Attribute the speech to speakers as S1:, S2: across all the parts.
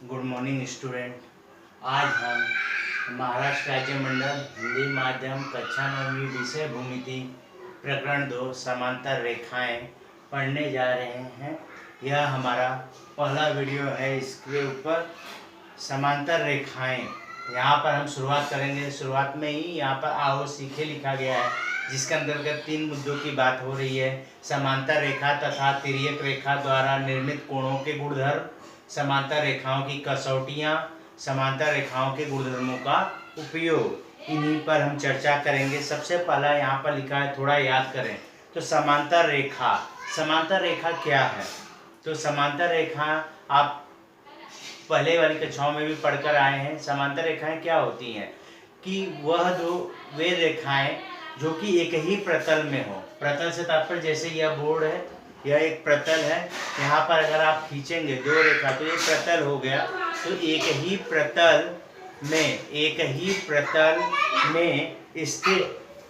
S1: Good morning student. आज हम महाराष्ट्र राज्य मंडल हिंदी माध्यम कक्षा 9वीं विषय भूमिति प्रकरण 2 समांतर रेखाएं पढ़ने जा रहे हैं। यह हमारा पहला वीडियो है। इसके ऊपर समांतर रेखाएं यहाँ पर हम शुरुआत करेंगे। शुरुआत में ही यहाँ पर आओ सीखे लिखा गया है, जिसके अंतर्गत 3 मुद्दों की बात हो रही है। समांतर रेखा तथा तिर्यक रेखा द्वारा निर्मित कोणों के गुणधर्म, समांतर रेखाओं की कसौटियाँ, समांतर रेखाओं के गुणधर्मों का उपयोग, इन्हीं पर हम चर्चा करेंगे। सबसे पहला यहाँ पर लिखा है, थोड़ा याद करें तो समांतर रेखा क्या है। तो समांतर रेखा आप पहले वाली कक्षाओं में भी पढ़कर आए हैं। समांतर रेखाएं क्या होती हैं कि वे रेखाएं जो कि एक ही प्रतल में हो। प्रतल से तात्पर्य जैसे यह बोर्ड है, यह एक प्रतल है। यहाँ पर अगर आप खींचेंगे 2 रेखा तो ये प्रतल हो गया। तो एक ही प्रतल में स्थित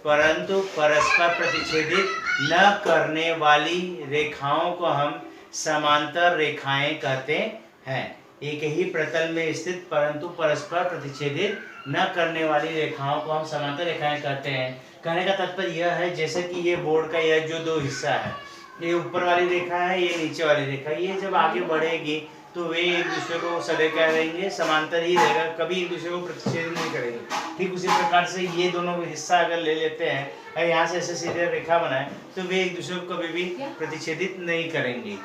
S1: परंतु परस्पर प्रतिच्छेदित न करने वाली रेखाओं को हम समांतर रेखाएं कहते हैं। एक ही प्रतल में स्थित परंतु परस्पर प्रतिच्छेदित न करने वाली रेखाओं को हम समांतर रेखाएं कहते हैं। कहने का तात्पर्य यह है, जैसे कि ये बोर्ड का यह जो 2 हिस्सा है, ये ऊपर वाली रेखा है, ये नीचे वाली रेखा, ये जब आगे बढ़ेगी तो वे एक दूसरे को सदैव क्या रहेंगे, समांतर ही रहेगा, कभी एक दूसरे को प्रतिच्छेदित नहीं करेंगे। ठीक उसी प्रकार से ये दोनों हिस्सा अगर ले लेते हैं और यहाँ से ऐसे सीधे रेखा बनाए तो वे एक दूसरे को कभी भी प्रतिच्छेदित नहीं करेंगे।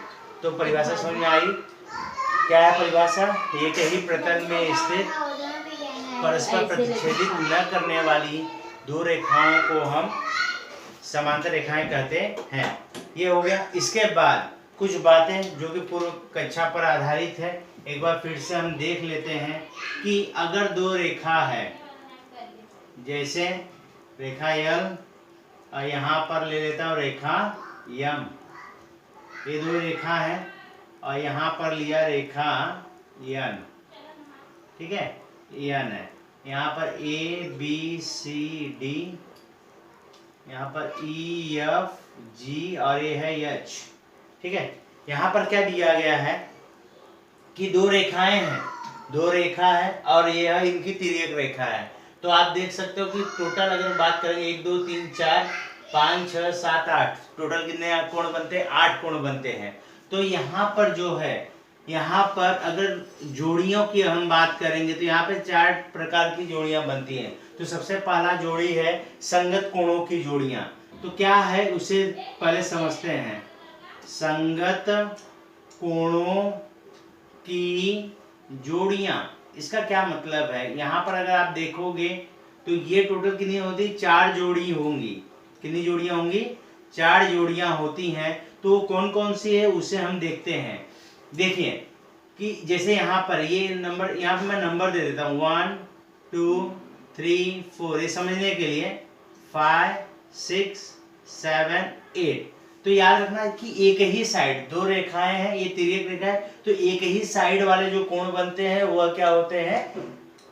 S1: तो परिभाषा समझ में आई? क्या है परिभाषा? एक ही प्रतल में स्थित परस्पर प्रतिच्छेदित न करने वाली 2 रेखाओं को हम समांतर रेखाएं कहते हैं। ये हो गया। इसके बाद कुछ बातें जो कि पूर्व कक्षा पर आधारित है, एक बार फिर से हम देख लेते हैं कि अगर 2 रेखा है, जैसे रेखा यल और यहाँ पर ले लेता हूँ रेखा यम, ये 2 रेखा है और यहाँ पर लिया रेखा यन, ठीक है, यन है। यहाँ पर ए बी सी डी, यहाँ पर ई एफ जी और ये है एच, ठीक है। यहाँ पर क्या दिया गया है कि 2 रेखाएं हैं, 2 रेखा है और ये है इनकी तिर्यक रेखा है। तो आप देख सकते हो कि टोटल अगर बात करेंगे 1 2 3 4 5 6 7 8, टोटल कितने कोण बनते हैं? 8 कोण बनते हैं। तो यहाँ पर जो है, यहाँ पर अगर जोड़ियों की हम बात करेंगे तो यहाँ पे 4 प्रकार की जोड़ियां बनती हैं। तो सबसे पहला जोड़ी है संगत कोणों की जोड़ियां। तो क्या है उसे पहले समझते हैं। संगत कोणों की जोड़ियां, इसका क्या मतलब है? यहाँ पर अगर आप देखोगे तो ये टोटल कितनी होती? 4 जोड़ी होंगी। कितनी जोड़ियां होंगी? 4 जोड़ियां होती हैं। तो कौन कौन सी है उसे हम देखते हैं। देखिए कि जैसे यहाँ पर ये नंबर, यहाँ पर मैं नंबर दे देता हूँ 1 2 3 4, ये समझने के लिए 5 6 7 8। तो याद रखना कि एक ही साइड 2 रेखाएं हैं, ये तिर्यक रेखा है, तो एक ही साइड वाले जो कोण बनते हैं वह क्या होते हैं?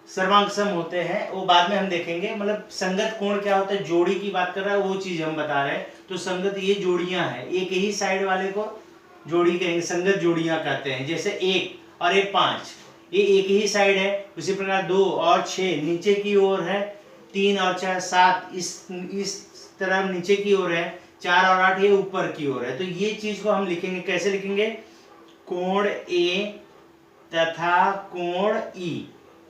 S1: सर्वांग सम होते हैं। वो बाद में हम देखेंगे। मतलब संगत कोण क्या होता है, जोड़ी की बात कर रहा है, वो चीज हम बता रहे हैं। तो संगत ये जोड़ियां हैं, एक ही साइड वाले को जोड़ी कहेंगे, संगत जोड़ियां कहते हैं। जैसे 1 और 5, ये एक ही साइड है। उसी प्रकार 2 और 6 नीचे की ओर है, 3 और 4 7 इस तरह नीचे की ओर है, 4 और 8 ये ऊपर की ओर है। तो ये चीज को हम लिखेंगे, कैसे लिखेंगे? कोण ए तथा कोण ई,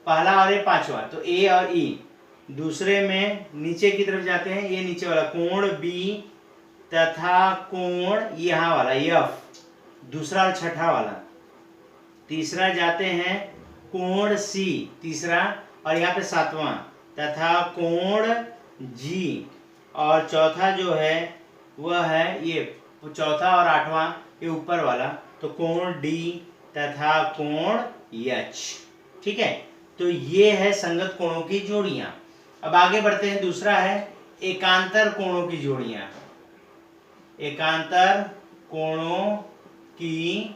S1: पहला और ये 5वां, तो ए और ई। दूसरे में नीचे की तरफ जाते हैं, ये नीचे वाला कोण बी तथा कोण यहाँ वाला एफ, दूसरा और छठा वाला। तीसरा जाते हैं कोण सी, तीसरा, और यहाँ पे 7वां, तथा कोण जी। और चौथा जो है वह है ये, चौथा और 8वां ये ऊपर वाला, तो कोण डी तथा कोण एच, ठीक है। तो ये है संगत कोणों की जोड़ियां। अब आगे बढ़ते हैं। दूसरा है एकांतर कोणों की जोड़ियां। एकांतर कोणों की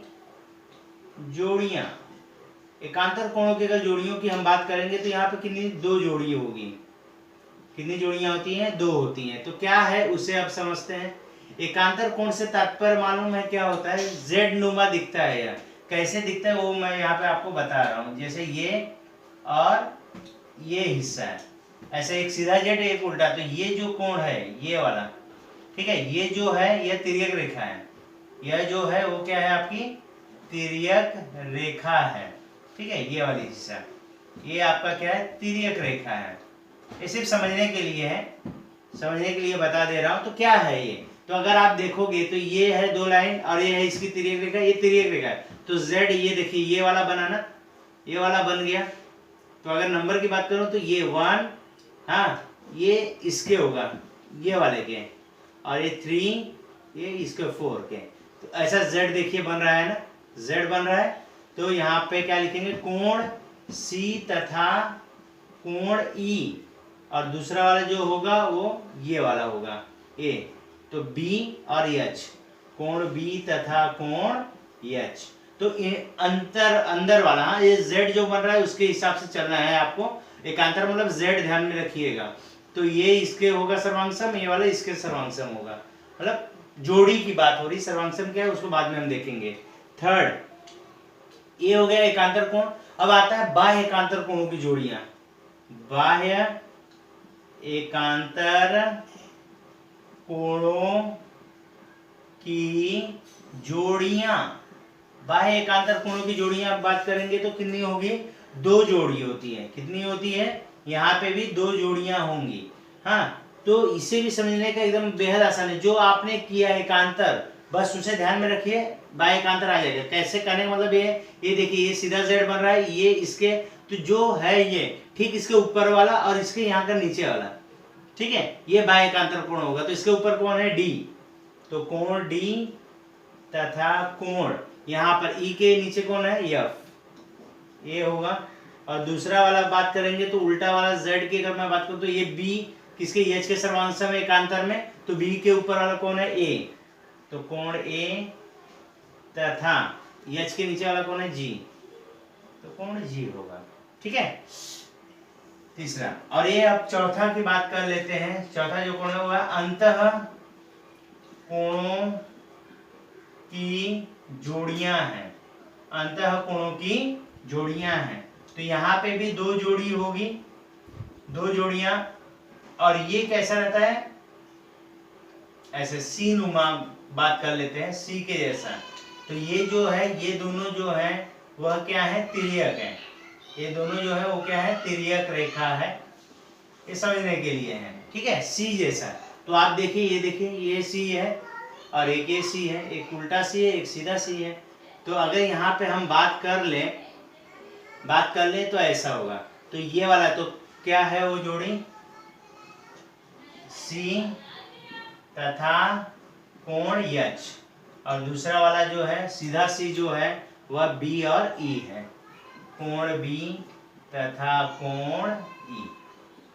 S1: जोड़ियां, एकांतर कोणों की अगर जोड़ियों की हम बात करेंगे तो यहाँ पे कितनी? 2 जोड़ी होगी। कितनी जोड़ियां होती हैं? 2 होती हैं। तो क्या है उसे अब समझते हैं। एकांतर कोण से तात्पर्य मालूम है क्या होता है? जेड नुमा दिखता है। यह कैसे दिखता है वो मैं यहाँ पे आपको बता रहा हूँ। जैसे ये और ये हिस्सा है, ऐसे एक सीधा जेड एक उल्टा, तो ये जो कोण है ये वाला, ठीक है, ये जो है यह तिर्यक रेखा है, यह जो है वो क्या है आपकी तिर्यक रेखा है, ठीक है, ये वाली हिस्सा ये आपका क्या है तिर्यक रेखा है। ये सिर्फ समझने के लिए है, समझने के लिए बता दे रहा हूं। तो क्या है ये, तो अगर आप देखोगे तो ये है दो लाइन और ये है इसकी तिर्यक रेखा, ये तिर्यक रेखा है, तो z ये देखिए ये वाला बना ना, ये वाला बन गया। तो अगर नंबर की बात करूं तो ये 1, हाँ ये इसके होगा ये वाले के, और ये 3 ये इसके 4 के। तो ऐसा z देखिए बन रहा है ना, z बन रहा है। तो यहाँ पे क्या लिखेंगे, कोण C तथा कोण E, और दूसरा वाला जो होगा वो ये वाला होगा A। तो B और H, कोण B तथा कोण H। तो अंदर वाला, हाँ ये Z जो बन रहा है उसके हिसाब से चलना है आपको। एकांतर मतलब Z ध्यान में रखिएगा। तो ये इसके होगा सर्वांगसम, ये वाला इसके सर्वांगसम होगा, मतलब जोड़ी की बात हो रही। सर्वांगसम क्या है उसको बाद में हम देखेंगे। थर्ड, ये हो गया एकांतर कोण। अब आता है बाह्य एकांतर कोणों की जोड़ियां। बाह्य एकांतर कोणों की जोड़ियां, बाह्य एकांतर कोणों की जोड़ियां बात करेंगे तो कितनी होगी, 2 जोड़ी होती है। कितनी होती है, यहाँ पे भी 2 जोड़ियां होंगी। हाँ, तो इसे भी समझने का एकदम बेहद आसान है। जो आपने किया एकांतर बस उसे ध्यान में रखिए, बाह्य एकांतर आ जाएगा। कैसे करने मतलब ये देखिए ये सीधा z बन रहा है, ये इसके, तो जो है ये ठीक इसके ऊपर वाला और इसके यहाँ का नीचे वाला, ठीक है, ये बाह्य एकांतर कोण होगा। तो इसके ऊपर कौन है, d, तो कोण d तथा कोण यहाँ पर E के नीचे कौन है, F, ये होगा। और दूसरा वाला बात करेंगे तो उल्टा वाला Z की अगर मैं बात करूं तो ये B किसके, H के सर्वांगसम में एकांतर में, तो B के ऊपर वाला कौन है, A, तो कोण A तथा H के नीचे वाला कौन है, G, तो कोण G होगा, ठीक है। तीसरा, और ये अब चौथा की बात कर लेते हैं। चौथा जो कोण होगा अंतः कोणों की जोड़ियां हैं, अंतः कोणों की जोड़ियां हैं। तो यहाँ पे भी 2 जोड़ी होगी, 2 जोड़ियां। और ये कैसा रहता है, ऐसे सी नुमा बात कर लेते हैं, सी के जैसा। तो ये जो है ये दोनों जो है वह क्या है, तिर्यक है। ये दोनों जो है वो क्या है, तिर्यक रेखा है। ये समझने के लिए है, ठीक है, सी जैसा। तो आप देखिए, ये देखिए ये सी है और एक ये सी है, एक उल्टा सी है, एक सीधा सी है। तो अगर यहाँ पे हम बात कर लें तो ऐसा होगा। तो ये वाला तो क्या है वो जोड़ी, C तथा कोण H, और दूसरा वाला जो है सीधा C जो है वह B और E है, कोण B तथा कोण E,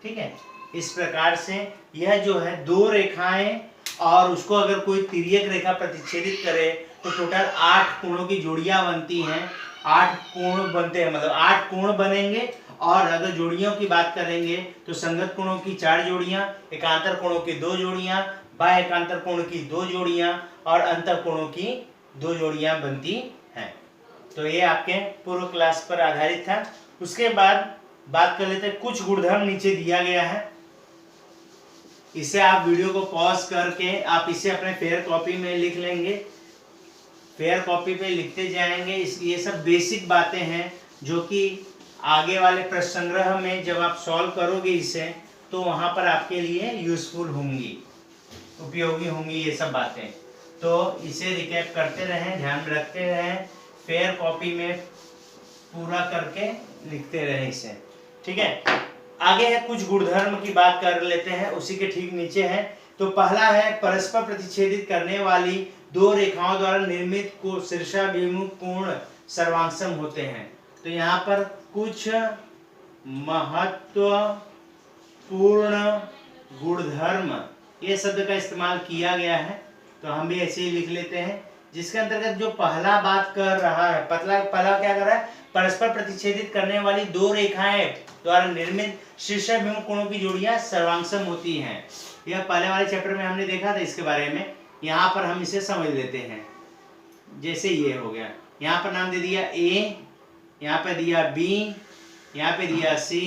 S1: ठीक है। इस प्रकार से यह जो है 2 रेखाएं, और उसको अगर कोई तिर्यक रेखा प्रतिच्छेदित करे तो टोटल 8 कोणों की जोड़ियां बनती हैं। 8 कोण बनते हैं, मतलब 8 कोण बनेंगे। और अगर जोड़ियों की बात करेंगे तो संगत कोणों की 4 जोड़ियां, एकांतर कोणों की 2 जोड़ियां, बाह्य एकांतर कोण की 2 जोड़ियां और अंतः कोणों की 2 जोड़ियां बनती हैं। तो ये आपके पूर्व क्लास पर आधारित था। उसके बाद बात कर लेते हैं, कुछ गुणधर्म नीचे दिया गया है। इसे आप वीडियो को पॉज करके आप इसे अपने फेयर कॉपी में लिख लेंगे, फेयर कॉपी पे लिखते जाएंगे। ये सब बेसिक बातें हैं जो कि आगे वाले प्रश्न संग्रह में जब आप सॉल्व करोगे इसे तो वहां पर आपके लिए यूजफुल होंगी, उपयोगी होंगी ये सब बातें। तो इसे रिकैप करते रहें, ध्यान में रखते रहें, फेयर कॉपी में पूरा करके लिखते रहें इसे, ठीक है। आगे है कुछ गुणधर्म की बात कर लेते हैं, उसी के ठीक नीचे है। तो पहला है परस्पर प्रतिच्छेदित करने वाली 2 रेखाओं द्वारा निर्मित को शीर्षाभिमुख कोण सर्वांगसम होते हैं। तो यहाँ पर कुछ महत्वपूर्ण गुणधर्म ये शब्द का इस्तेमाल किया गया है, तो हम भी ऐसे ही लिख लेते हैं। जिसके अंतर्गत जो पहला बात कर रहा है, पहला क्या कर रहा है, परस्पर प्रतिच्छेदित करने वाली 2 रेखाएं द्वारा निर्मित शीर्षाभिमुख कोणों की जोड़ियां सर्वांगसम होती हैं। यह पहले वाले चैप्टर में हमने देखा था इसके बारे में, यहाँ पर हम इसे समझ लेते हैं। जैसे ये हो गया, यहाँ पर नाम दे दिया ए, यहाँ पे दिया बी, यहाँ पे दिया सी,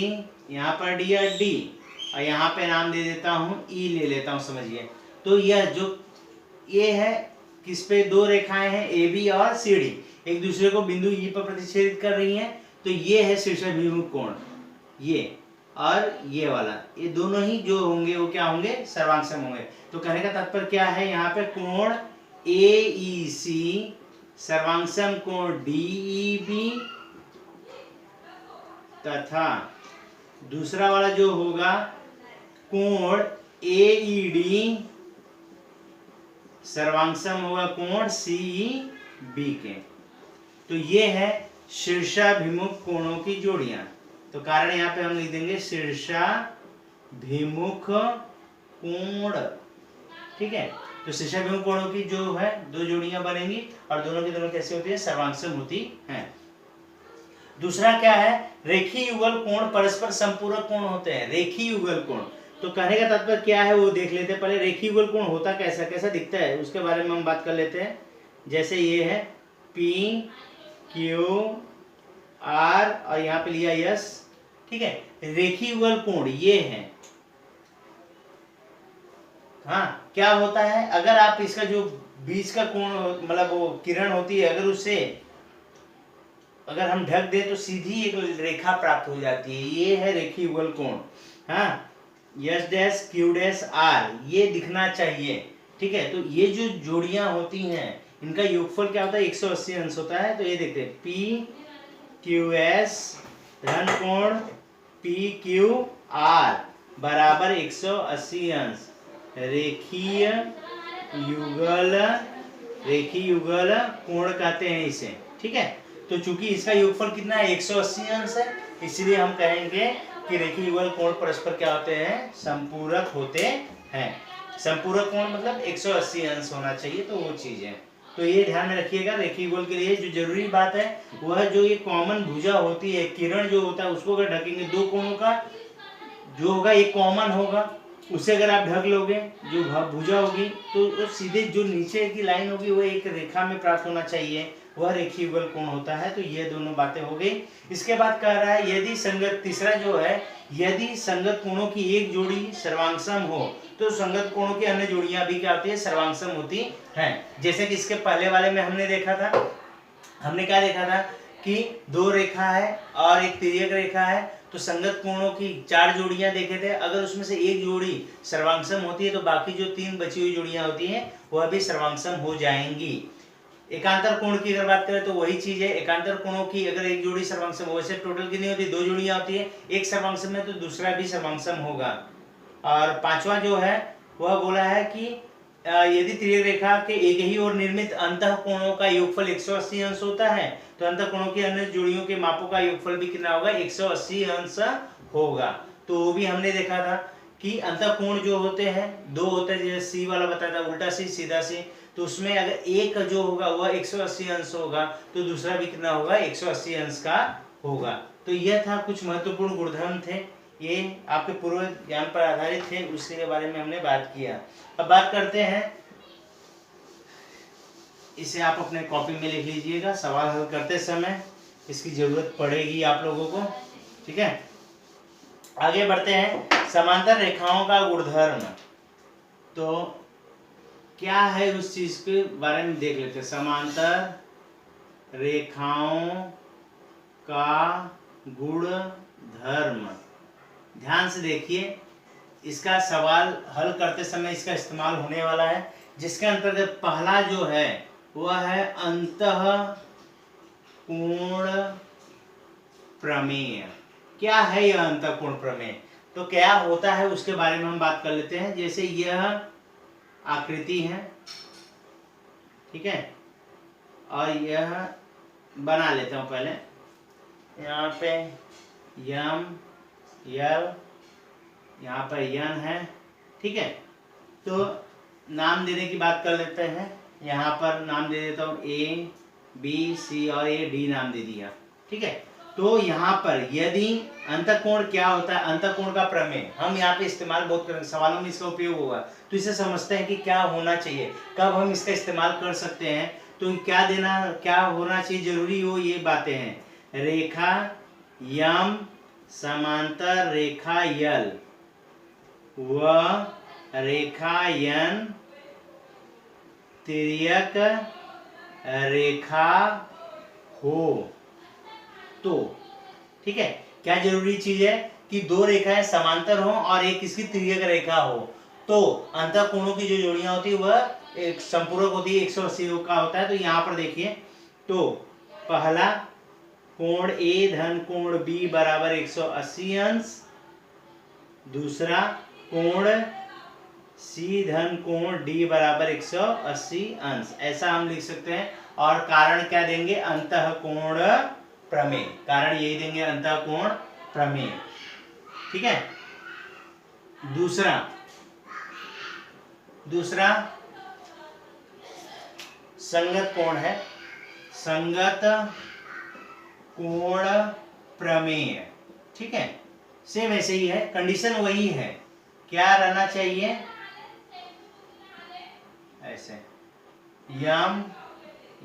S1: यहाँ पर दिया डी, और यहाँ पे नाम दे देता हूँ ई ले लेता हूँ, समझिए। तो यह जो ये है किस पे, दो रेखाएं हैं ए बी और सी डी, एक दूसरे को बिंदु ई पर प्रतिच्छेदित कर रही हैं। तो ये है शीर्षाभिमुख कोण, ये और ये वाला, ये दोनों ही जो होंगे वो क्या होंगे, सर्वांग होंगे। तो कहने का तात्पर्य क्या है, यहाँ पे कोण AEC सर्वांग कोण DEB तथा दूसरा वाला जो होगा कोण AED सर्वांग होगा कोण CEB के। तो ये है शीर्षाभिमुख कोणों की जोड़ियां। तो कारण यहाँ पे हम लिख देंगे शीर्षाभिमुख कोण, ठीक है। तो शीर्षाभिमुख कोणों की जो है दो जोड़ियां बनेंगी और दोनों की दोनों कैसे होती है, सर्वांग होती हैं। दूसरा क्या है, रेखीय युगल कोण परस्पर संपूरक कोण होते हैं। रेखीय युगल कोण, तो कहने का तात्पर्य क्या है वो देख लेते हैं पहले। रेखीय युगल कोण होता कैसा, कैसा दिखता है उसके बारे में हम बात कर लेते हैं। जैसे ये है PQR और यहाँ पे लिया S, ठीक है। रेखीय युगल कोण ये है, हाँ। क्या होता है, अगर आप इसका जो बीच का कोण मतलब वो किरण होती है, अगर उससे अगर हम ढक दे तो सीधी एक रेखा प्राप्त हो जाती है। ये है रेखीय युगल कोण, हाँ। S dash Q dash R ये दिखना चाहिए, ठीक है। तो ये जो जोड़ियां होती हैं इनका योगफल क्या होता है, 180 अंश होता है। तो ये देखते हैं PQS धन कोण PQR बराबर 180 अंश। रेखीय युगल कोण कहते हैं इसे, ठीक है। तो चूंकि इसका योगफल कितना है, 180 अंश है, इसलिए हम कहेंगे कि रेखीय युगल कोण परस्पर क्या होते हैं, संपूरक होते हैं। संपूरक कोण मतलब 180 अंश होना चाहिए, तो वो चीज है। तो ये ध्यान में रखिएगा। रेखीय युगल के लिए जो जरूरी बात है वह जो ये कॉमन भुजा होती है, किरण जो होता है उसको अगर ढकेंगे, दो कोणों का जो होगा एक कॉमन होगा, उसे अगर आप ढक लोगे जो भुजा होगी तो सीधे जो नीचे की लाइन होगी वो एक रेखा में प्राप्त होना चाहिए, वह रेखीय युगल कोण होता है। तो ये दोनों बातें हो गई। इसके बाद कह रहा है यदि संगत, तीसरा जो है, यदि संगत कोणों की एक जोड़ी सर्वांग हो तो संगत कोणों की अन्य जोड़ियां भी क्या होती है, सर्वांग होती हैं। जैसे कि इसके पहले वाले में हमने देखा था, हमने क्या देखा था कि दो रेखा है और एक तिर्यक रेखा है, तो संगत कोणों की 4 जोड़ियां देखे थे। अगर उसमें से एक जोड़ी सर्वांग होती है तो बाकी जो 3 बची हुई जोड़ियां होती हैं वह भी सर्वांग हो जाएंगी। एकांतर कोण की अगर बात करें तो वही चीज है। एकांतर कोणों की अगर एक जोड़ी सर्वांग हो, वैसे टोटल कितनी होती है, 2 जोड़ियां होती है, एक सर्वांग में तो दूसरा भी सर्वांग होगा। और पांचवा जो है वह बोला है कि यदि तिर्यक रेखा के एक ही ओर निर्मित अंतः कोणों का योगफल 180 अंश होता है तो अंतः कोणों की अन्य जोड़ियों के मापों का योगफल भी कितना होगा, 180 अंश होगा। तो वो भी हमने देखा था कि अंतः कोण जो होते हैं 2 होते हैं, जैसे सी वाला बताया था, उल्टा सी सीधा सी। तो उसमें अगर एक जो होगा वह 180 अंश होगा तो दूसरा भी कितना होगा, 180 अंश का होगा। तो यह था कुछ महत्वपूर्ण गुणधर्म थे, ये आपके पूर्व ज्ञान पर आधारित थे, उसके बारे में हमने बात किया। अब बात करते हैं, इसे आप अपने कॉपी में लिख लीजिएगा, सवाल हल करते समय इसकी जरूरत पड़ेगी आप लोगों को, ठीक है। आगे बढ़ते हैं, समांतर रेखाओं का गुणधर्म। तो क्या है उस चीज के बारे में देख लेते हैं। समांतर रेखाओं का गुणधर्म, ध्यान से देखिए, इसका सवाल हल करते समय इसका इस्तेमाल होने वाला है, जिसके अंतर्गत पहला जो है वह है अंतः कोण प्रमेय। क्या है यह अंतः कोण प्रमेय, तो क्या होता है उसके बारे में हम बात कर लेते हैं। जैसे यह आकृति है, ठीक है, और यह बना लेता हूं पहले। यहाँ पे यम यल, यहाँ पर यन है, ठीक है। तो नाम देने की बात कर लेते हैं। यहाँ पर नाम दे देता हूँ A, B, C और ये D नाम दे दिया, ठीक है। तो यहाँ पर यदि अंतःकोण क्या होता है, अंतःकोण का प्रमेय हम यहाँ पे इस्तेमाल बहुत करेंगे, सवालों में इसका उपयोग होगा, तो इसे समझते हैं कि क्या होना चाहिए, कब हम इसका इस्तेमाल कर सकते हैं। तो क्या देना, क्या होना चाहिए जरूरी हो, ये बातें हैं। रेखा यम समांतर रेखा यल व रेखा यन तिर्यक रेखा हो तो, ठीक है। क्या जरूरी चीज है कि दो रेखाएं समांतर हो और एक इसकी तिर्यक रेखा हो, तो अंतःकोणों की जो जोड़ियां होती है वह एक संपूरक होती है, 180 का होता है। तो यहाँ पर देखिए, तो पहला कोण ए धन कोण बी बराबर 180 अंश, दूसरा कोण सी धन कोण डी बराबर 180 अंश, ऐसा हम लिख सकते हैं। और कारण क्या देंगे, अंतःकोण प्रमेय, कारण यही देंगे, अंतःकोण प्रमेय, ठीक है। दूसरा संगत कोण है, संगत कोण प्रमेय, ठीक है। सेम ऐसे ही है, कंडीशन वही है, क्या रहना चाहिए, ऐसे यम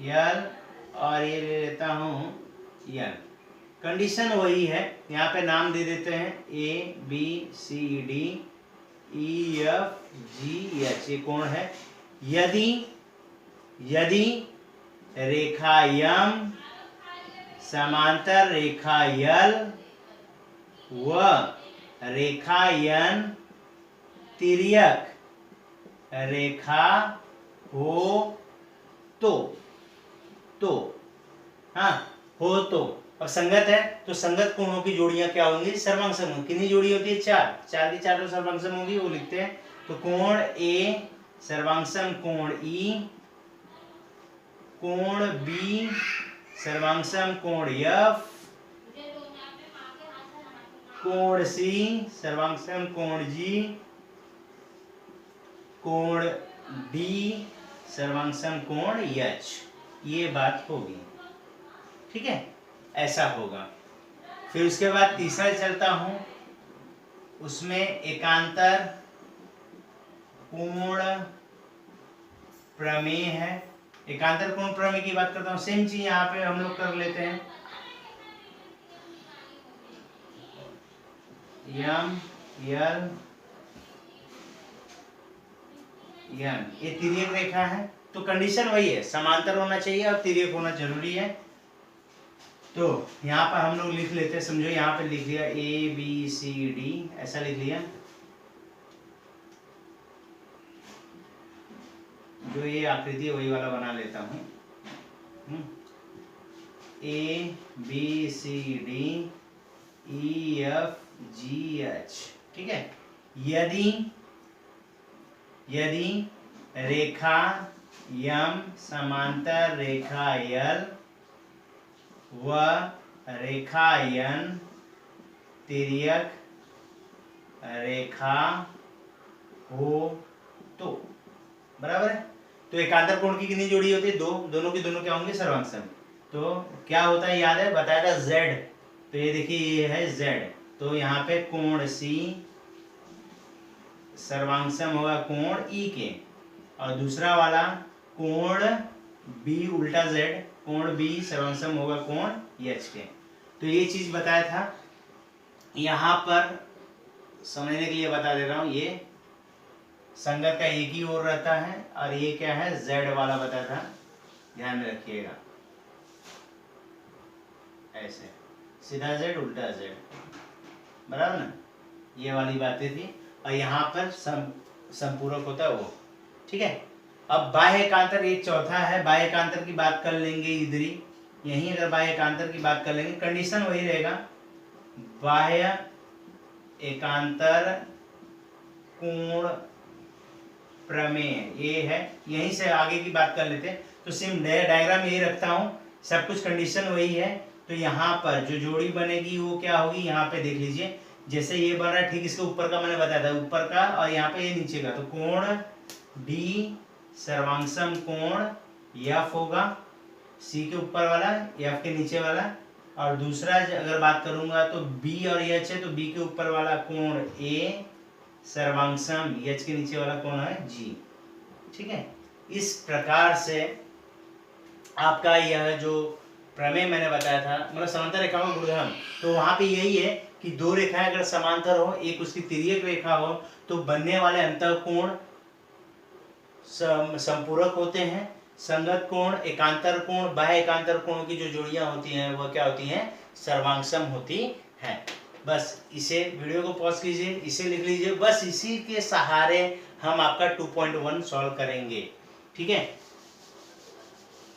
S1: यल और ये ले लेता हूं यल, कंडीशन वही है। यहाँ पे नाम दे देते हैं A B C D E F G H, ये कोण है। यदि रेखा यम समांतर रेखा यल व रेखा यन तिर्यक रेखा हो तो हाँ हो तो, अब संगत है तो संगत कोणों की जोड़ियां क्या होंगी, सर्वांगसम। कितनी जोड़ी होती है, चार, चार की चार सर्वांगसम होगी, वो लिखते हैं। तो कोण ए सर्वांगसम कोण ई, कोण बी सर्वांगसम कोण एफ, कोण सी सर्वांगसम कोण जी, कोण डी सर्वांगसम कोण एच, ये बात होगी, ठीक है, ऐसा होगा। फिर उसके बाद तीसरा चलता हूं, उसमें एकांतर कोण प्रमेय है। एकांतर कोण प्रमेय की बात करता हूं, सेम चीज यहाँ पे हम लोग कर लेते हैं। यम यल यन, ये तिर्यक रेखा है, तो कंडीशन वही है, समांतर होना चाहिए और तिर्यक होना जरूरी है। तो यहाँ पर हम लोग लिख लेते हैं, समझो यहाँ पे लिख लिया ए बी सी डी, ऐसा लिख लिया। जो ये आकृति है वही वाला बना लेता हूँ, A B C D E F G H, ठीक है। यदि रेखा यम समांतर रेखा यल व रेखा यन तिर्यक रेखा हो तो, बराबर है। तो एकांतर कोण की कितनी जोड़ी होती है, दो, दोनों की दोनों क्या होंगे, सर्वांगसम। तो क्या होता है, याद है, बताया था z, तो ये देखिए ये है z, तो यहाँ पे कोण सी सर्वांगसम होगा कोण ई के, और दूसरा वाला कोण बी उल्टा z, कोण बी सर्वांगसम होगा कोण एच के। तो ये चीज बताया था, यहाँ पर समझने के लिए बता दे रहा हूँ, ये संगत का एक ही ओर रहता है, और ये क्या है, z वाला बताया था, ध्यान में रखिएगा, ऐसे सीधा z उल्टा z, बराबर ना, ये वाली बातें थी। और यहाँ पर संपूरक होता है वो, ठीक है। अब बाह्य एकांतर एक चौथा है, बाह्य एकांतर की बात कर लेंगे इधर ही, यहीं अगर बाह्य एकांतर की बात कर लेंगे, कंडीशन वही रहेगा, बाह्य एकांतर कोण प्रमेय ये है, यहीं से आगे की बात कर लेते हैं। तो सेम डायग्राम यही रखता हूँ, सब कुछ कंडीशन वही है। तो यहाँ पर जो जोड़ी बनेगी वो क्या होगी, यहाँ पे देख लीजिए, जैसे ये बन रहा है ठीक इसके ऊपर का मैंने बताया था, ऊपर का, और यहाँ पे ये नीचे का, तो कोण डी सर्वांगसम कोण एफ होगा, सी के ऊपर वाला, एफ के नीचे वाला, और दूसरा अगर बात करूंगा तो बी और एच है, तो बी के ऊपर वाला कोण ए सर्वांगसम एच के नीचे वाला कोण है जी, ठीक है। इस प्रकार से आपका यह जो प्रमेय मैंने बताया था, मतलब समांतर रेखाओं का गुणधर्म, तो वहां पे यही है कि दो रेखाएं अगर समांतर हो, एक उसकी तिर्यक रेखा हो, तो बनने वाले अंतःकोण संपूरक होते हैं। संगत कोण, एकांतर कोण, बाह्य एकांतर कोण की जो जोड़ियां होती हैं वह क्या होती हैं, सर्वांगसम होती हैं। बस इसे, वीडियो को पॉज कीजिए, इसे लिख लीजिए, बस इसी के सहारे हम आपका 2.1 सॉल्व करेंगे। ठीक है,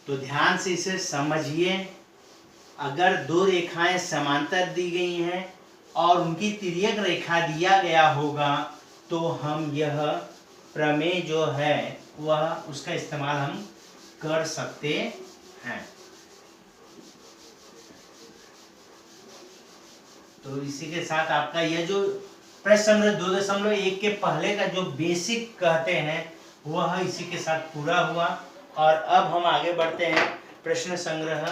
S1: तो ध्यान से इसे समझिए। अगर दो रेखाएं समांतर दी गई हैं और उनकी तिर्यक रेखा दिया गया होगा, तो हम यह प्रमेय जो है वह उसका इस्तेमाल हम कर सकते हैं। तो इसी के साथ आपका यह जो प्रश्न संग्रह 2.1 के पहले का जो बेसिक कहते हैं वह इसी के साथ पूरा हुआ। और अब हम आगे बढ़ते हैं प्रश्न संग्रह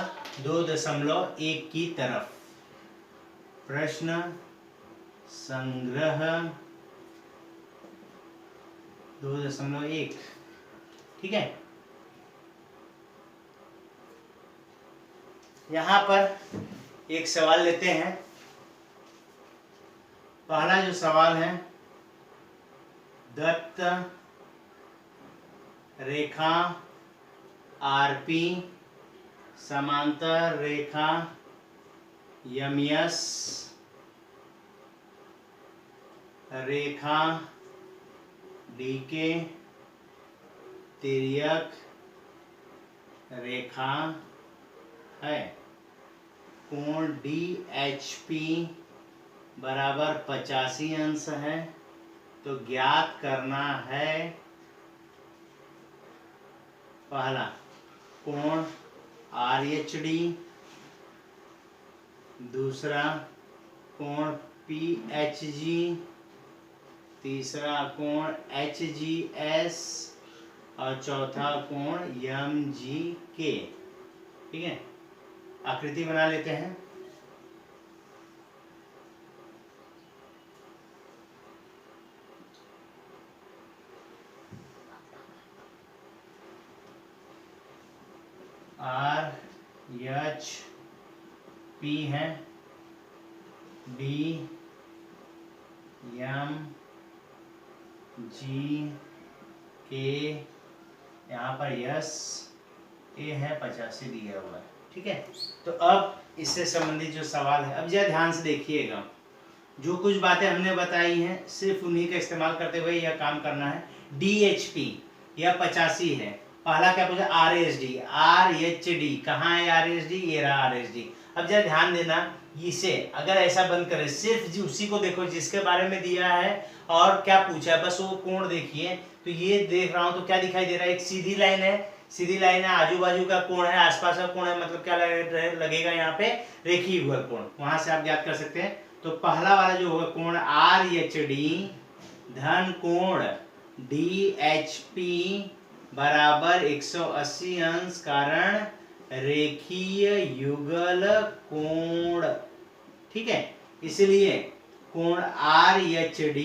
S1: 2.1 की तरफ। प्रश्न संग्रह 2.1, ठीक है। यहां पर एक सवाल लेते हैं। पहला जो सवाल है, दत्त रेखा आरपी समांतर रेखा यमयस रेखा डीके तिर्यक रेखा है। कोण DHP बराबर 85 अंश है। तो ज्ञात करना है पहला कोण RHD, दूसरा कोण PHG, तीसरा कोण HGS और चौथा कोण MGK। ठीक है, आकृति बना लेते हैं। RHP है, DMGK यहाँ पर यस ए है, 85 दिया हुआ है। ठीक है, तो अब इससे संबंधित जो सवाल है, अब जरा ध्यान से देखिएगा। जो कुछ बातें हमने बताई हैं सिर्फ उन्हीं का इस्तेमाल करते हुए यह काम करना है। DHP यह 85 है। पहला क्या पूछा, RHD कहाँ है RHD, ये रहा RHD। अब जरा ध्यान देना, इसे अगर ऐसा बंद करें, सिर्फ उसी को देखो जिसके बारे में दिया है और क्या पूछा है, बस वो कोण देखिए। तो ये देख रहा हूं तो क्या दिखाई दे रहा है, एक सीधी लाइन है, सीधी लाइन है, आजू बाजू का कोण है, आसपास का कोण है, मतलब क्या लगेगा यहाँ पे, रेखीय युगल कोण। वहां से आप ज्ञात कर सकते हैं। तो पहला वाला जो होगा कोण RHD धन कोण DHP बराबर 180 अंश, कारण रेखीय युगल कोण। ठीक है, इसलिए कोण RHD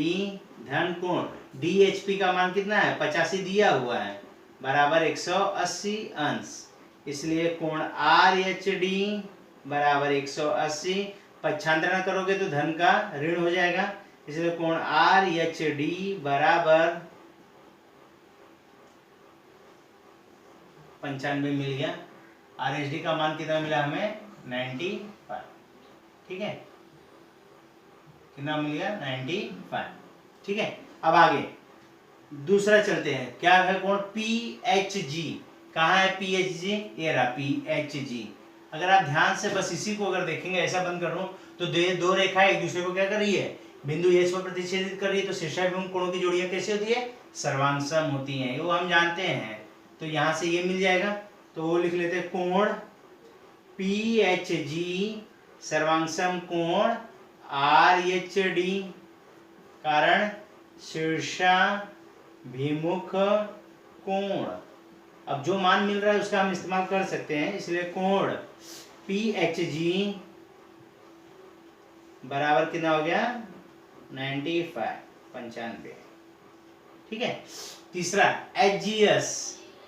S1: धन कोण DHP का मान कितना है, 85 दिया हुआ है, बराबर 180 अंश। इसलिए कोण RHD बराबर 180, पक्षांतरण करोगे तो धन का ऋण हो जाएगा, इसलिए कोण RHD बराबर 95 मिल गया। RHD का मान कितना मिला हमें, 95। ठीक है, कितना मिल गया, 95। ठीक है, अब आगे दूसरा चलते हैं। क्या है, कोण PHG, कहाँ है PHG, ये रहा PHG। अगर आप ध्यान से बस इसी को अगर देखेंगे, ऐसा बंद कर दूं तो दो रेखाएं एक दूसरे को क्या कर रही है, बिंदु H पर प्रतिच्छेदित कर रही है। तो शीर्षाभिमुख कोणों की जोड़ियां कैसी होती है, सर्वांगसम होती हैं, वो हम जानते हैं। तो यहां से ये मिल जाएगा, तो वो लिख लेते हैं, कोण PHG सर्वांगसम कोण RHD, कारण शीर्षाभिमुख कोण। अब जो मान मिल रहा है उसका हम इस्तेमाल कर सकते हैं, इसलिए कोण PHG बराबर कितना हो गया, 95। ठीक है, तीसरा HGS,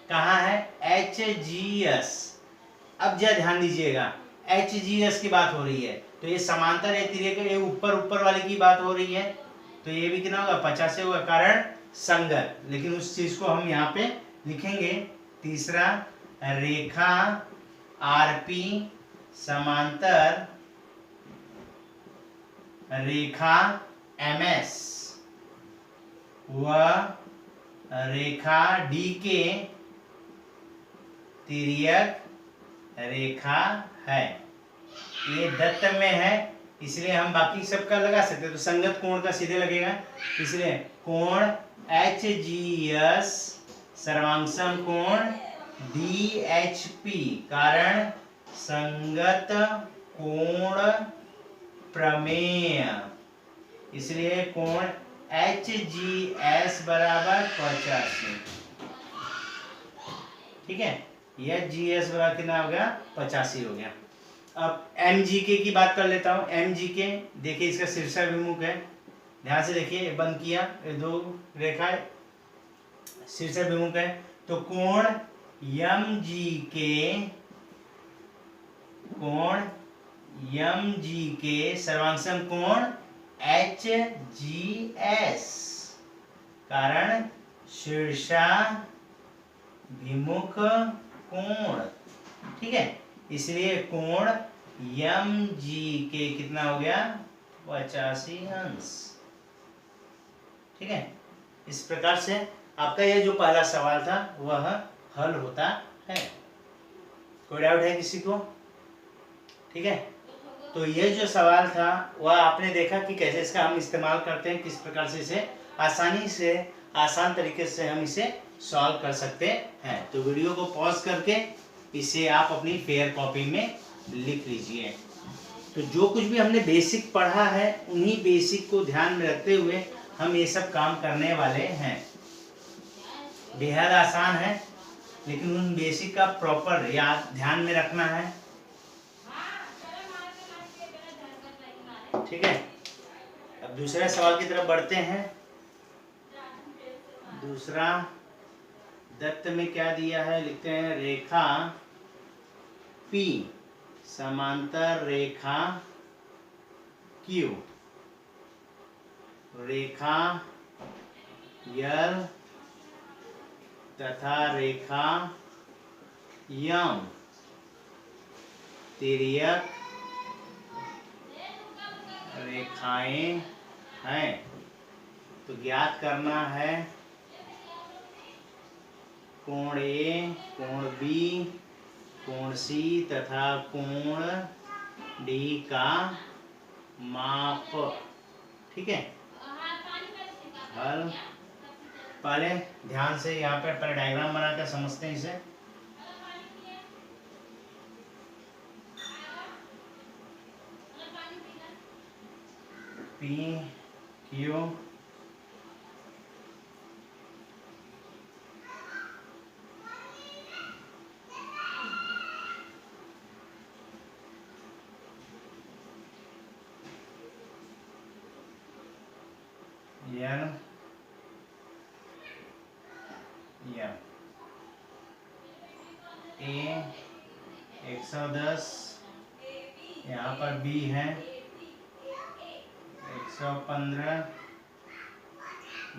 S1: कहाँ है HGS, अब जरा ध्यान दीजिएगा, HGS की बात हो रही है, तो ये समांतर है तिर्यक, ये ऊपर वाले की बात हो रही है, तो ये भी कितना होगा 50 से होगा, कारण संगत। लेकिन उस चीज को हम यहाँ पे लिखेंगे। तीसरा, रेखा RP समांतर रेखा MS व रेखा DK तिर्यक रेखा है। ये दत्त में है, इसलिए हम बाकी सबका लगा सकते हैं, तो संगत कोण का सीधे लगेगा, इसलिए कोण HGS सर्वांगसम कोण DHP, कारण संगत कोण प्रमेय, इसलिए कोण HGS बराबर 85। ठीक है, यह GS बराबर कितना हो गया 85 हो गया। अब MGK की बात कर लेता हूँ। MGK देखिए, इसका शीर्षाभिमुख है, ध्यान से देखिए, बंद किया, ये दो रेखा शीर्षाभिमुख है, तो कोण MGK सर्वांगसम कोण HGS, कारण शीर्षाभिमुख कोण। ठीक है, इसलिए कोण MGK कितना हो गया 85 अंश। ठीक है, इस प्रकार से आपका यह जो पहला सवाल था वह हल होता है। कोई डाउट है किसी को? ठीक है, तो ये जो सवाल था वह आपने देखा कि कैसे इसका हम इस्तेमाल करते हैं, किस प्रकार से इसे आसानी से आसान तरीके से हम इसे सॉल्व कर सकते हैं। तो वीडियो को पॉज करके इसे आप अपनी फेयर कॉपी में लिख लीजिए। तो जो कुछ भी हमने बेसिक पढ़ा है उन्हीं बेसिक को ध्यान में रखते हुए हम ये सब काम करने वाले हैं। बेहद आसान है, लेकिन उन बेसिक का प्रॉपर याद ध्यान में रखना है। ठीक है, अब दूसरे सवाल की तरफ बढ़ते हैं। दूसरा दत्त में क्या दिया है, लिखते हैं रेखा P समांतर रेखा Q, रेखा L तथा रेखा M तिर्यक रेखाएं हैं। तो ज्ञात करना है कोण A, कोण B, कोण C तथा कोण D का माप। ठीक है, हल पहले ध्यान से यहाँ पर पहले डायग्राम बनाकर समझते हैं इसे। P Q L M A 110, यहाँ पर B है 115,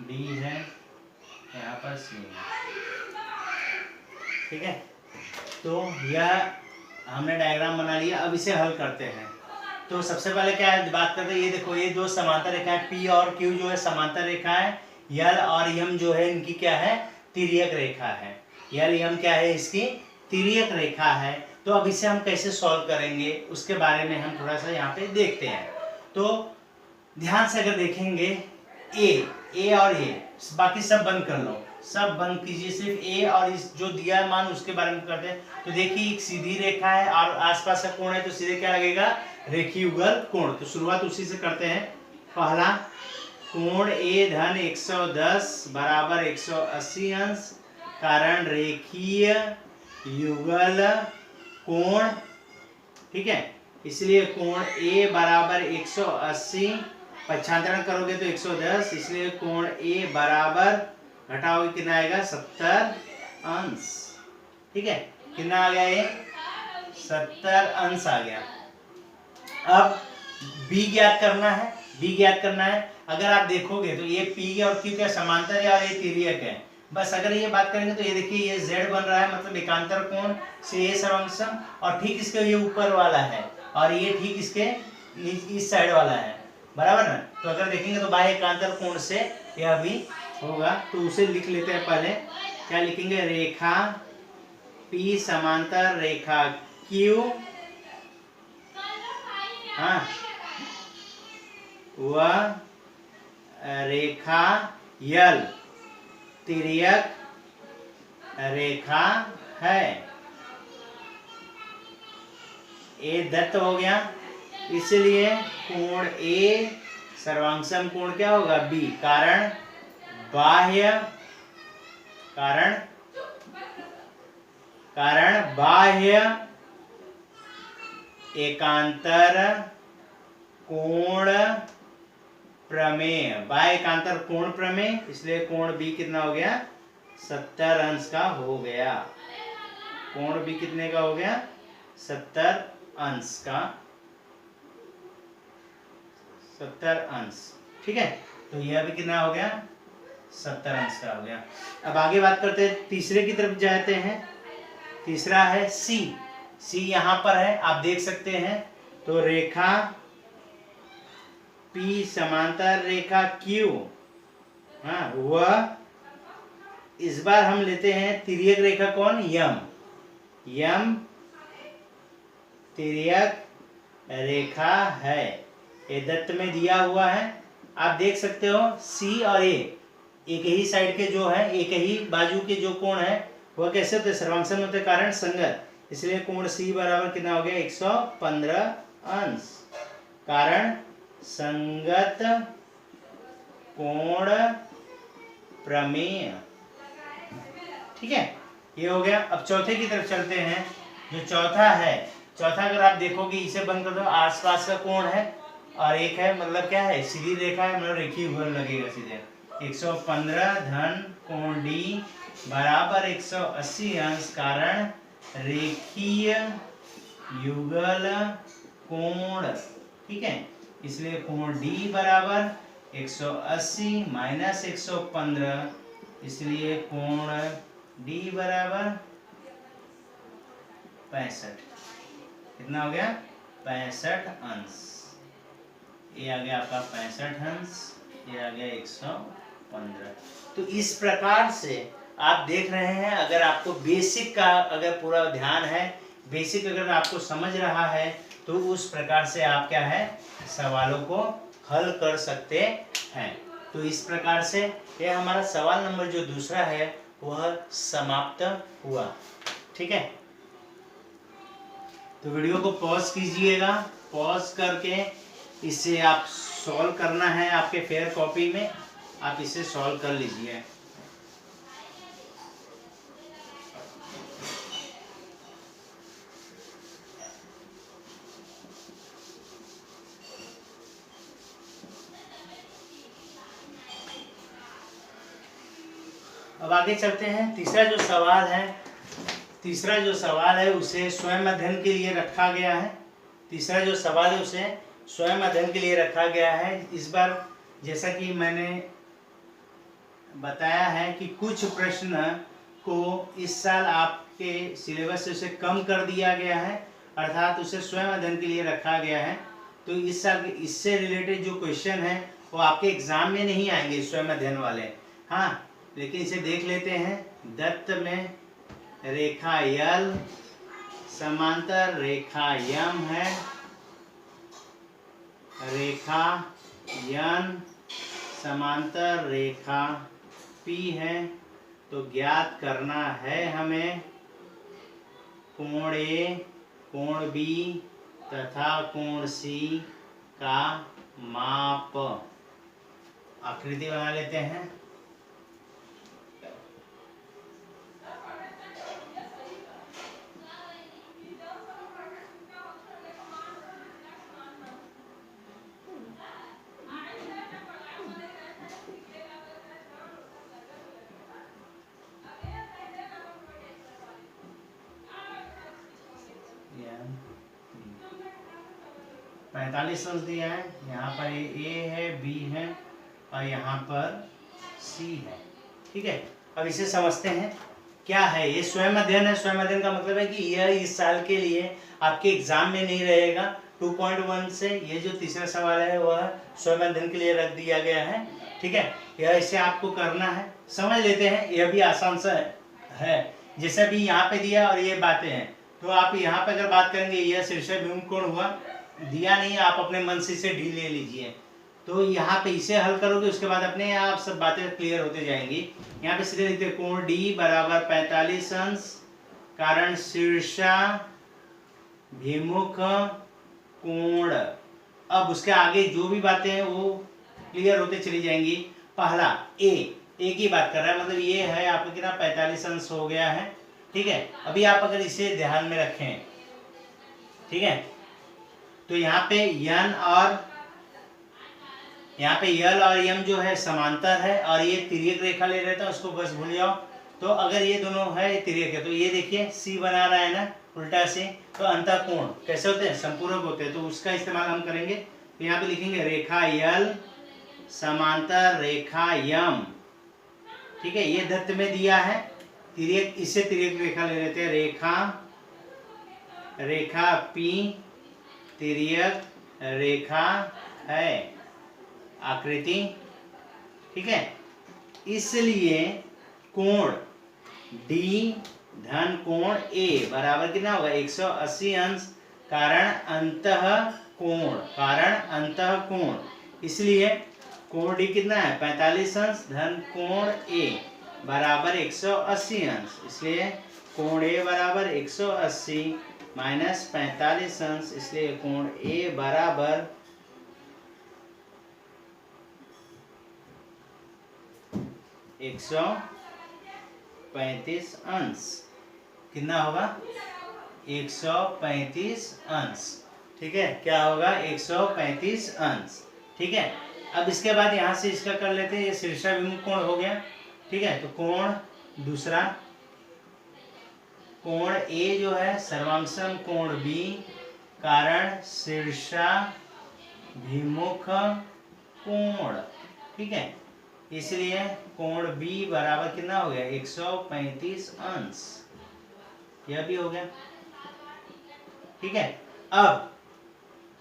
S1: D है यहाँ पर C है। ठीक है, तो यह हमने डायग्राम बना लिया। अब इसे हल करते हैं। तो सबसे पहले क्या बात करते हैं, ये देखो, ये दो समांतर रेखाएं P और Q जो है समांतर रेखा है, L और M जो है इनकी क्या है तिर्यक रेखा है। L M क्या है इसकी तिर्यक रेखा है। तो अब इसे हम कैसे सॉल्व करेंगे उसके बारे में हम थोड़ा सा यहाँ पे देखते हैं। तो ध्यान से अगर देखेंगे A और A, बाकी सब बंद कर लो, सब बंद कीजिए, सिर्फ A और इस जो दिया मान उसके बारे में करते हैं। तो देखिए एक सीधी रेखा है और आसपास का कोण है, तो सीधे क्या लगेगा रेखीय युगल कोण। तो शुरुआत उसी से करते हैं। पहला कोण A धन 110 बराबर 180 अंश, कारण रेखीय युगल कोण। ठीक है, इसलिए कोण A बराबर 180, पक्षांतरण करोगे तो 110, इसलिए कोण A बराबर घटाओगे कितना आएगा 70 अंश। ठीक है, कितना आ गया ये 70 अंश आ गया। अब बी ज्ञात करना है, बी ज्ञात करना है। अगर आप देखोगे तो ये पी और क्यू क्या समांतर है और ये तिर्यक है। बस अगर ये बात करेंगे तो ये देखिए ये z बन रहा है, मतलब एकांतर कोण से ये सर्वांशम, और ठीक इसके ये ऊपर वाला है और ये ठीक इसके इस साइड वाला है, बराबर ना। तो अगर देखेंगे तो बाह्य एकांतर कोण से यह भी होगा। तो उसे लिख लेते हैं। पहले क्या लिखेंगे, रेखा P समांतर रेखा Q, हाँ, वह रेखा यल तिर्यक रेखा है। ए दत्त हो गया, इसलिए कोण ए सर्वांगसम कोण क्या होगा, बी। कारण बाह्य एकांतर कोण प्रमेय, बाह्य एकांतर कोण प्रमेय, इसलिए कोण बी कितना हो गया, 70 अंश का हो गया। कोण बी कितने का हो गया, 70 अंश का, 70 अंश। ठीक है, तो यह भी कितना हो गया, 70 अंश का हो गया। अब आगे बात करते हैं, तीसरे की तरफ जाते हैं। तीसरा है सी। सी यहां पर है, आप देख सकते हैं। तो रेखा P समांतर रेखा Q, हाँ, वह इस बार हम लेते हैं तिर्यक रेखा कौन, यम तिर्यक रेखा है। ये दत्त में दिया हुआ है, आप देख सकते हो। सी और ए एक ही साइड के जो है, एक ही बाजू के जो कोण है वह कैसे होते, सर्वांगसम होते, कारण संगत, इसलिए कोण सी बराबर कितना हो गया, 115 अंश। कारण संगत कोण प्रमेय। ठीक है, ये हो गया। अब चौथे की तरफ चलते हैं। जो चौथा है, चौथा अगर आप देखोगे इसे बंद कर दो, आसपास का कोण है और एक है, मतलब क्या है, सीधी रेखा है, मतलब रेखीय युगल लगेगा सीधे। 115 धन कोण डी बराबर 180 अंश, कारण रेखीय युगल कोण। ठीक है, इसलिए कोण डी बराबर 180 माइनस 115, इसलिए कोण डी बराबर 65। कितना हो गया, 65 अंश। ये आ गया आपका 65 अंश, ये आ गया 115। तो इस प्रकार से आप देख रहे हैं, अगर आपको बेसिक का अगर पूरा ध्यान है, बेसिक अगर आपको समझ रहा है, तो उस प्रकार से आप क्या है, सवालों को हल कर सकते हैं। तो इस प्रकार से ये हमारा सवाल नंबर जो दूसरा है वह समाप्त हुआ। ठीक है, तो वीडियो को पॉज कीजिएगा, पॉज करके इसे आप सॉल्व करना है। आपके फेयर कॉपी में आप इसे सॉल्व कर लीजिए। अब आगे चलते हैं। तीसरा जो सवाल है उसे स्वयं अध्ययन के लिए रखा गया है। तीसरा जो सवाल है उसे स्वयं अध्ययन के लिए रखा गया है। इस बार जैसा कि मैंने बताया है कि कुछ प्रश्न को इस साल आपके सिलेबस से उसे कम कर दिया गया है, अर्थात उसे स्वयं अध्ययन के लिए रखा गया है। तो इस साल इससे रिलेटेड जो क्वेश्चन है वो आपके एग्जाम में नहीं आएंगे स्वयं अध्ययन वाले, हाँ, लेकिन इसे देख लेते हैं। दत्त में रेखा यल समांतर रेखा यम है, रेखा यन समांतर रेखा P है। तो ज्ञात करना है हमें कोण A, कोण B तथा कोण C का माप। आकृति बना लेते हैं। एन 45 अंश दिया है। यहाँ पर ए है, बी है और यहाँ पर सी है। ठीक है, अब इसे समझते हैं क्या है। ये स्वयं अध्ययन है। स्वयं अध्ययन का मतलब है कि यह इस साल के लिए आपके एग्जाम में नहीं रहेगा। 2.1 से ये जो तीसरा सवाल है वह स्वयं अध्ययन के लिए रख दिया गया है। ठीक है, यह इसे आपको करना है। समझ लेते हैं, यह भी आसान सा है। जैसे भी यहाँ पे दिया और ये बातें हैं, तो आप यहाँ पे अगर बात करेंगे, यह शीर्षाभिमुख कोण हुआ, दिया नहीं, आप अपने मन से इसे डी ले लीजिए। तो यहाँ पे इसे हल करोगे, उसके बाद अपने आप सब बातें क्लियर होते जाएंगी। यहाँ पे सीधे लिखते कोण डी बराबर 45 अंश, कारण शीर्षाभिमुख कोण। अब उसके आगे जो भी बातें हैं वो क्लियर होते चली जाएंगी। पहला ए की बात कर रहा है, मतलब ये है आपका कितना 45 अंश हो गया है। ठीक है, अभी आप अगर इसे ध्यान में रखें, ठीक है, तो यहाँ पे यन और यहाँ पे यल और यम जो है समांतर है और ये तिर्यक रेखा ले रहे थे, उसको बस भूल जाओ। तो अगर ये दोनों है तिर्यक है, तो ये देखिए सी बना रहा है ना उल्टा से, तो अंतःकोण कैसे होते हैं, संपूरक होते हैं, तो उसका इस्तेमाल हम करेंगे। तो यहाँ पे लिखेंगे रेखा यल समांतर रेखा यम। ठीक है, ये दत्त में दिया है तिर्यक, इससे तिर्यक रेखा ले लेते हैं। रेखा पी तिर्यक रेखा है आकृति। ठीक है, इसलिए कोण डी धन कोण ए बराबर कितना होगा 180 अंश, कारण अंतःकोण। इसलिए कोण डी कितना है 45 अंश धन कोण ए बराबर 180 अंश। इसलिए कोण ए बराबर 180 माइनस 45 अंश, इसलिए कोण ए बराबर 135 अंश। कितना होगा 135 अंश। ठीक है, क्या होगा 135 अंश। ठीक है, अब इसके बाद यहाँ से इसका कर लेते हैं, ये शीर्षाभिमुख कोण हो गया। ठीक है, तो कोण दूसरा, कोण ए जो है सर्वांशम कोण बी, कारण शीर्षाभिमुख कोण। ठीक है, इसलिए कोण बी बराबर कितना हो गया 135 अंश। यह भी हो गया। ठीक है, अब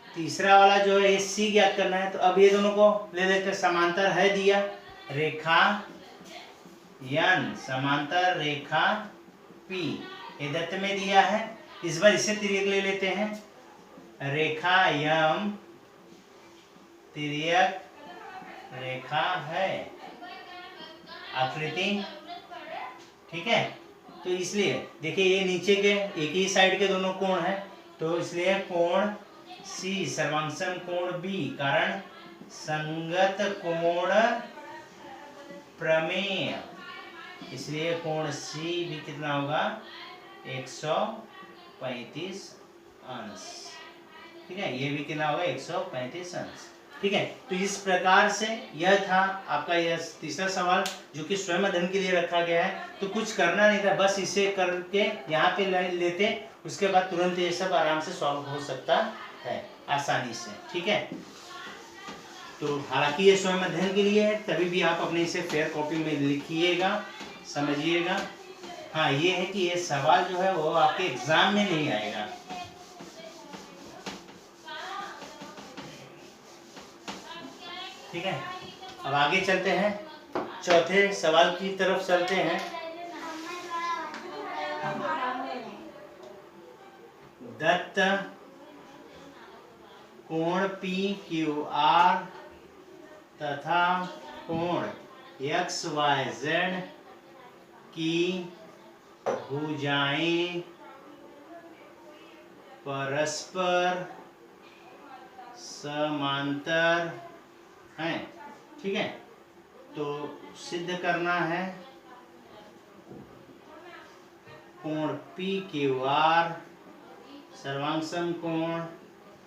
S1: तीसरा वाला जो है सी ज्ञात करना है। तो अब ये दोनों को ले लेते हैं, समांतर है दिया, रेखा यन समांतर रेखा पी, ये दत्त में दिया है। इस बार इसे तिर्यक ले लेते हैं, रेखा यम तिर्यक रेखा है आकृति। ठीक है, तो इसलिए देखिए ये नीचे के एक ही साइड के दोनों कोण है, तो इसलिए कोण सी सर्वांशम कोण बी, कारण संगत कोण प्रमेय, इसलिए कोण सी भी कितना होगा 135 अंश। ठीक है, ये भी कितना होगा 135 अंश। ठीक है, तो इस प्रकार से यह था आपका यह तीसरा सवाल जो कि स्वयं अध्ययन के लिए रखा गया है। तो कुछ करना नहीं था, बस इसे करके यहाँ पे लेते, उसके बाद तुरंत ये सब आराम से सॉल्व हो सकता है आसानी से। ठीक है, तो हालांकि ये स्वयं अध्ययन के लिए है, तभी भी आप अपने इसे फेयर कॉपी में लिखिएगा, समझिएगा। हाँ, ये है कि ये सवाल जो है वो आपके एग्जाम में नहीं आएगा। ठीक है, अब आगे चलते हैं, चौथे सवाल की तरफ चलते हैं। दत्त कोण पी क्यू आर तथा कोण एक्स वाई जेड की भुजाएं परस्पर समांतर हैं। ठीक है, तो सिद्ध करना है कोण पी क्यू आर सर्वांशम कोण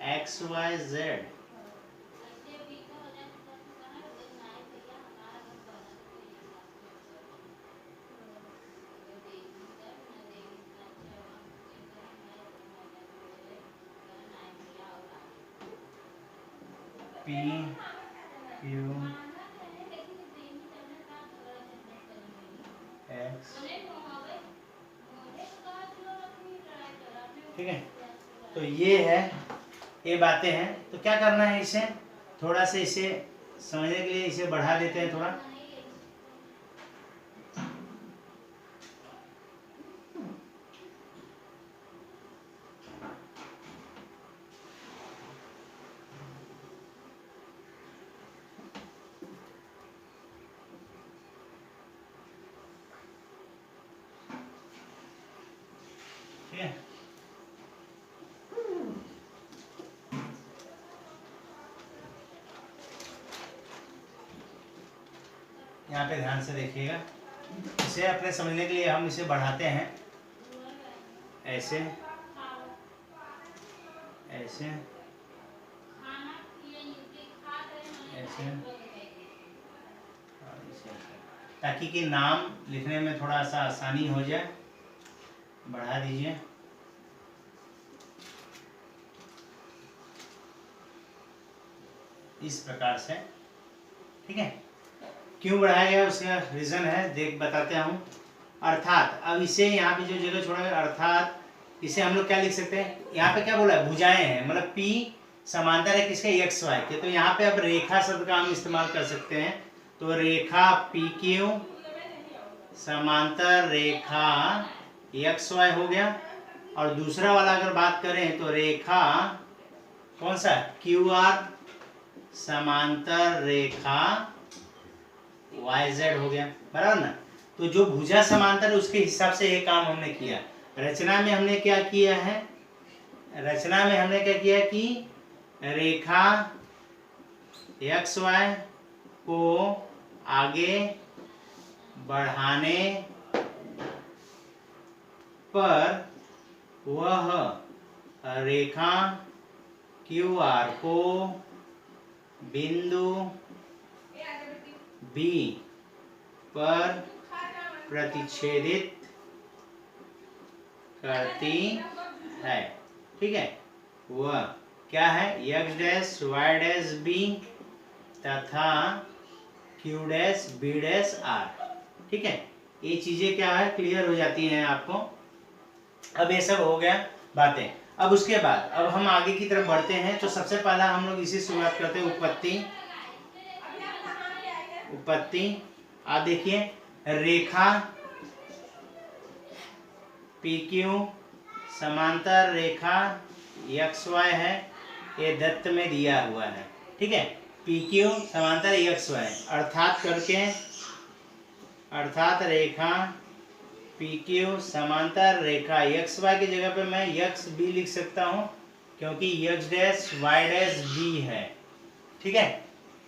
S1: X Y Z P Q X, ठीक है। तो ये बातें हैं। तो क्या करना है, इसे थोड़ा सा इसे समझने के लिए इसे बढ़ा देते हैं थोड़ा। ठीक है, यहाँ पे ध्यान से देखिएगा। इसे अपने समझने के लिए हम इसे बढ़ाते हैं, ऐसे ऐसे ऐसे और इसे, ताकि कि नाम लिखने में थोड़ा सा आसानी हो जाए। बढ़ा दीजिए। इस प्रकार से, ठीक है। क्यों बढ़ाया गया उसका रीजन है, बताते हूँ। अर्थात, अब इसे यहाँ पे जो जगह छोड़ा है, अर्थात इसे हम लोग क्या लिख सकते हैं, यहाँ पे क्या बोला है, भुजाएं हैं, मतलब P समांतर है किसके, एक्स वाई के। तो यहाँ पे अब रेखा शब्द का हम इस्तेमाल कर सकते हैं। तो रेखा PQ समांतर रेखा एक्स वाई हो गया। और दूसरा वाला अगर बात करें तो रेखा कौन सा, QR समांतर रेखा YZ हो गया, बराबर ना। तो जो भुजा समांतर उसके हिसाब से ये काम हमने किया। रचना में हमने क्या किया है, रचना में हमने क्या किया कि रेखा XY को आगे बढ़ाने पर वह रेखा QR को बिंदु B पर प्रतिच्छेदित करती है, ठीक है। वह क्या है, x dash y dash b तथा q dash b dash r, ठीक है। ये चीजें क्या है, क्लियर हो जाती हैं आपको। अब ये सब हो गया बातें। अब उसके बाद अब हम आगे की तरफ बढ़ते हैं। तो सबसे पहला हम लोग इसी शुरुआत करते हैं, उत्पत्ति। आप देखिए, रेखा PQ समांतर रेखा XY है, ये दत्त में दिया हुआ है, ठीक है। PQ समांतर XY, अर्थात रेखा PQ समांतर रेखा XY की जगह पे मैं XB लिख सकता हूँ, क्योंकि x dash y dash b है, ठीक है।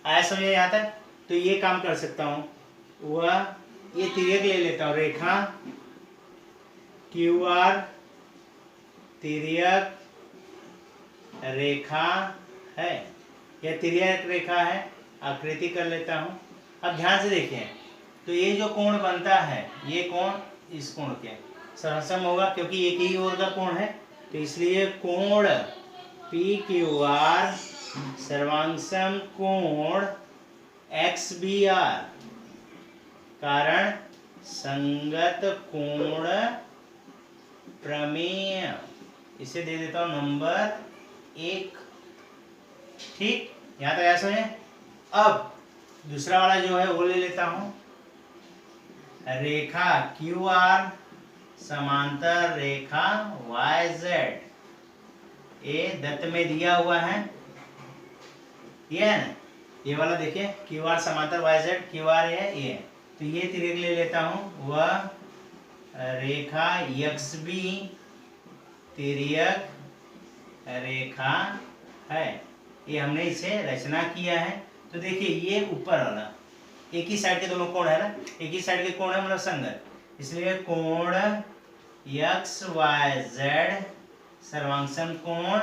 S1: आया समझ में यहाँ तक। तो ये काम कर सकता हूँ, वह ये तिर्यक ले लेता हूँ, रेखा QR तिर्यक रेखा है, यह तिर्यक रेखा है, आकृति कर लेता हूँ। अब ध्यान से देखिए, तो ये जो कोण बनता है, ये कोण इस कोण के समसम होगा, क्योंकि एक ही ओर का कोण है। तो इसलिए कोण PQR सर्वांगसम कोण XBR कारण संगत कोण प्रमेय, इसे दे देता हूं नंबर 1, ठीक। यहां तक ऐसा है। अब दूसरा वाला जो है वो ले लेता हूं, रेखा QR समांतर रेखा YZ, ये दत्त में दिया हुआ है, ये है ना, ये वाला देखिए, QR समांतर YZ, QR है ये। तो ये तिर्यक ले लेता हूं, वह रेखा XB तिर्यक रेखा है। ये हमने इसे रचना किया है। तो देखिए, ये ऊपर वाला एक ही साइड के दोनों कोण है ना, एक ही साइड के कोण है, मतलब संगत, इसलिए कोण XYZ सर्वांगसम कोण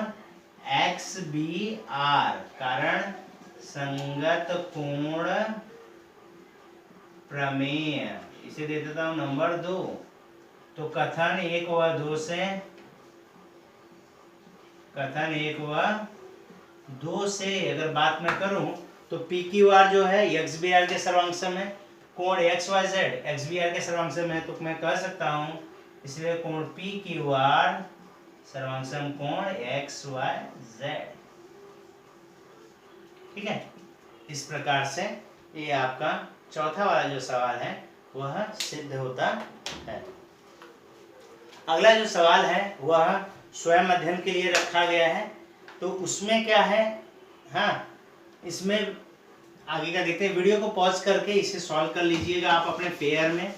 S1: XBR कारण संगत कोण प्रमेय, इसे दे देता हूं नंबर 2। तो कथन 1 व 2 से, कथन 1 व 2 से अगर बात मैं करूं तो पी क्यू आर जो है एक्स बी आर के सर्वांग सम है, कोण X Y Z X B R के सर्वांग सम है, तो मैं कह सकता हूं इसलिए कोण पी क्यू आर सर्वांग सम कोण एक्स वाई जेड। ठीक है, इस प्रकार से ये आपका चौथा वाला जो सवाल है वह सिद्ध होता है। अगला जो सवाल है वह स्वयं अध्ययन के लिए रखा गया है, तो उसमें क्या है, हाँ इसमें आगे का देखते हैं। वीडियो को पॉज करके इसे सॉल्व कर लीजिएगा आप अपने पेयर में।